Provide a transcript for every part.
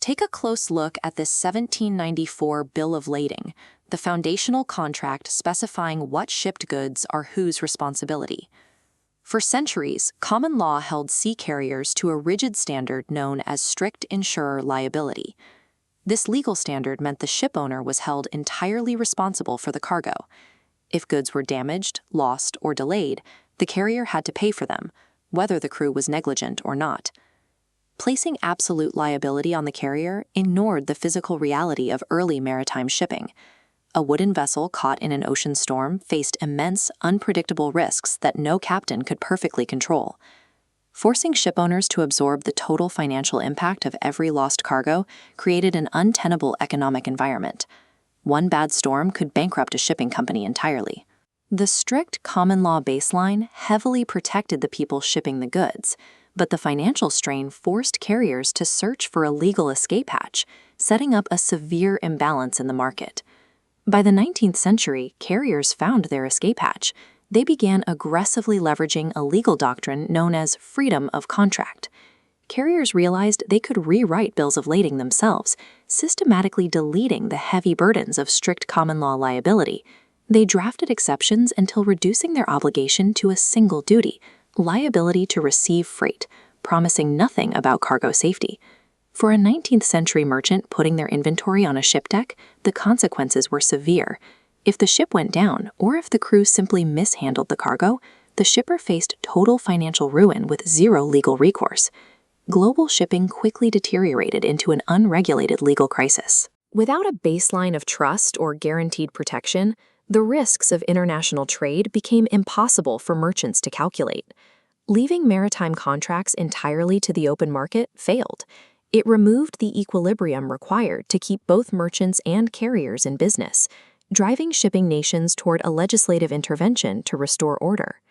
Take a close look at this 1794 Bill of Lading, the foundational contract specifying what shipped goods are whose responsibility. For centuries, common law held sea carriers to a rigid standard known as strict insurer liability. This legal standard meant the shipowner was held entirely responsible for the cargo. If goods were damaged, lost, or delayed, the carrier had to pay for them, whether the crew was negligent or not. Placing absolute liability on the carrier ignored the physical reality of early maritime shipping. A wooden vessel caught in an ocean storm faced immense, unpredictable risks that no captain could perfectly control. Forcing shipowners to absorb the total financial impact of every lost cargo created an untenable economic environment. One bad storm could bankrupt a shipping company entirely. The strict common law baseline heavily protected the people shipping the goods, but the financial strain forced carriers to search for a legal escape hatch, setting up a severe imbalance in the market. By the 19th century, carriers found their escape hatch. They began aggressively leveraging a legal doctrine known as freedom of contract. Carriers realized they could rewrite bills of lading themselves, systematically deleting the heavy burdens of strict common law liability. They drafted exceptions until reducing their obligation to a single duty, liability to receive freight, promising nothing about cargo safety. For a 19th century merchant putting their inventory on a ship deck, the consequences were severe. If the ship went down, or if the crew simply mishandled the cargo, the shipper faced total financial ruin with zero legal recourse. Global shipping quickly deteriorated into an unregulated legal crisis. Without a baseline of trust or guaranteed protection, the risks of international trade became impossible for merchants to calculate. Leaving maritime contracts entirely to the open market failed. It removed the equilibrium required to keep both merchants and carriers in business, driving shipping nations toward a legislative intervention to restore order.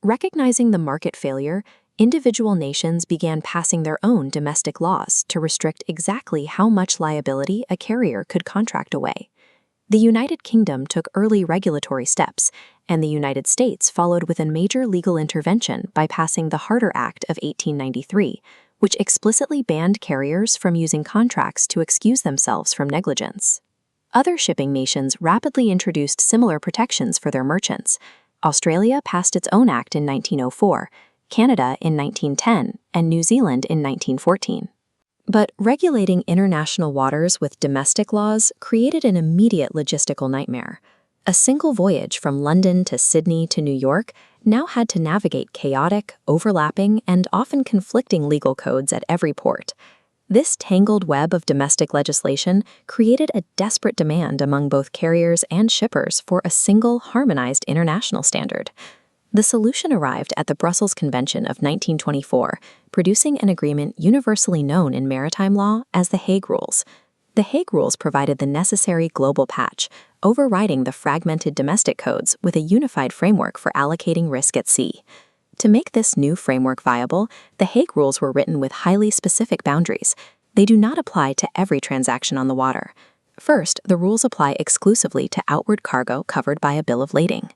Recognizing the market failure, individual nations began passing their own domestic laws to restrict exactly how much liability a carrier could contract away. The United Kingdom took early regulatory steps, and the United States followed with a major legal intervention by passing the Harter Act of 1893, which explicitly banned carriers from using contracts to excuse themselves from negligence. Other shipping nations rapidly introduced similar protections for their merchants. Australia passed its own act in 1904, Canada in 1910, and New Zealand in 1914. But regulating international waters with domestic laws created an immediate logistical nightmare. A single voyage from London to Sydney to New York now had to navigate chaotic, overlapping, and often conflicting legal codes at every port. This tangled web of domestic legislation created a desperate demand among both carriers and shippers for a single, harmonized international standard. The solution arrived at the Brussels Convention of 1924, producing an agreement universally known in maritime law as the Hague Rules. The Hague Rules provided the necessary global patch, overriding the fragmented domestic codes with a unified framework for allocating risk at sea. To make this new framework viable, the Hague Rules were written with highly specific boundaries. They do not apply to every transaction on the water. First, the rules apply exclusively to outward cargo covered by a bill of lading.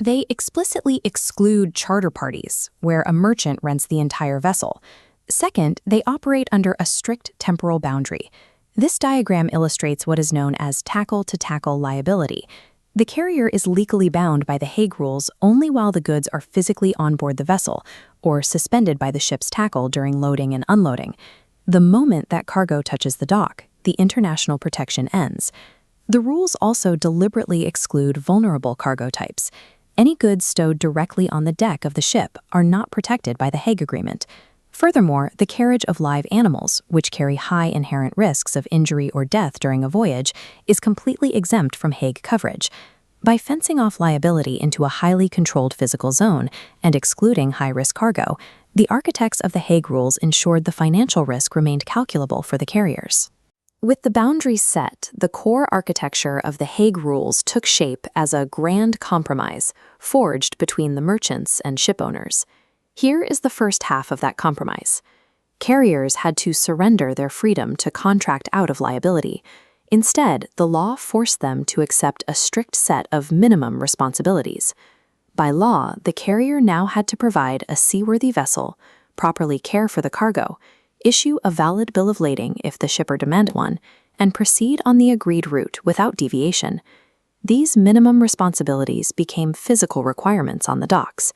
They explicitly exclude charter parties, where a merchant rents the entire vessel. Second, they operate under a strict temporal boundary. This diagram illustrates what is known as tackle-to-tackle liability. The carrier is legally bound by the Hague Rules only while the goods are physically on board the vessel, or suspended by the ship's tackle during loading and unloading. The moment that cargo touches the dock, the international protection ends. The rules also deliberately exclude vulnerable cargo types. Any goods stowed directly on the deck of the ship are not protected by the Hague Agreement. Furthermore, the carriage of live animals, which carry high inherent risks of injury or death during a voyage, is completely exempt from Hague coverage. By fencing off liability into a highly controlled physical zone and excluding high-risk cargo, the architects of the Hague Rules ensured the financial risk remained calculable for the carriers. With the boundaries set, the core architecture of the Hague Rules took shape as a grand compromise forged between the merchants and shipowners. Here is the first half of that compromise. Carriers had to surrender their freedom to contract out of liability. Instead, the law forced them to accept a strict set of minimum responsibilities. By law, the carrier now had to provide a seaworthy vessel, properly care for the cargo, issue a valid bill of lading if the shipper demanded one, and proceed on the agreed route without deviation. These minimum responsibilities became physical requirements on the docks.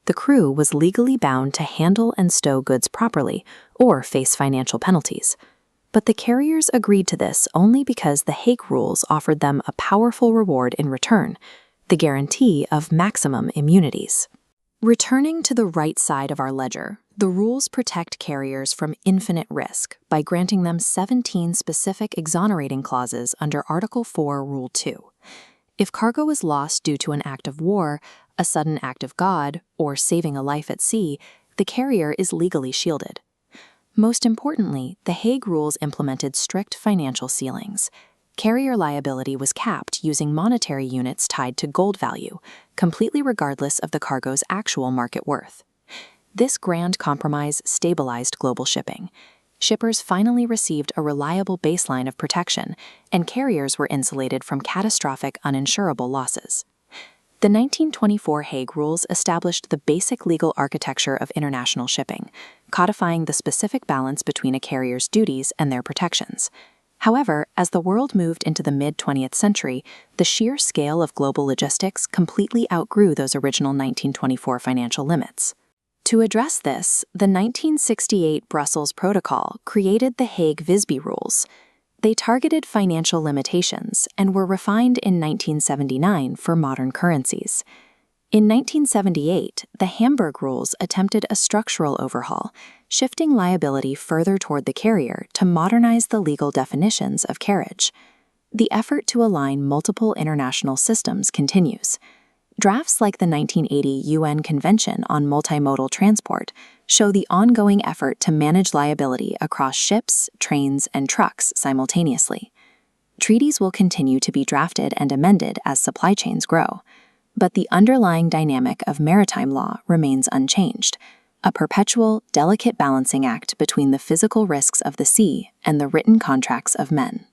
The crew was legally bound to handle and stow goods properly or face financial penalties. But the carriers agreed to this only because the Hague Rules offered them a powerful reward in return, the guarantee of maximum immunities. Returning to the right side of our ledger, the rules protect carriers from infinite risk by granting them 17 specific exonerating clauses under Article 4, Rule 2. If cargo is lost due to an act of war, a sudden act of God, or saving a life at sea, the carrier is legally shielded. Most importantly, the Hague Rules implemented strict financial ceilings. Carrier liability was capped using monetary units tied to gold value, completely regardless of the cargo's actual market worth. This grand compromise stabilized global shipping. Shippers finally received a reliable baseline of protection, and carriers were insulated from catastrophic uninsurable losses. The 1924 Hague Rules established the basic legal architecture of international shipping, codifying the specific balance between a carrier's duties and their protections. However, as the world moved into the mid-20th century, the sheer scale of global logistics completely outgrew those original 1924 financial limits. To address this, the 1968 Brussels Protocol created the Hague-Visby Rules. They targeted financial limitations and were refined in 1979 for modern currencies. In 1978, the Hamburg Rules attempted a structural overhaul, shifting liability further toward the carrier to modernize the legal definitions of carriage. The effort to align multiple international systems continues. Drafts like the 1980 UN Convention on Multimodal Transport show the ongoing effort to manage liability across ships, trains, and trucks simultaneously. Treaties will continue to be drafted and amended as supply chains grow, but the underlying dynamic of maritime law remains unchanged, a perpetual, delicate balancing act between the physical risks of the sea and the written contracts of men.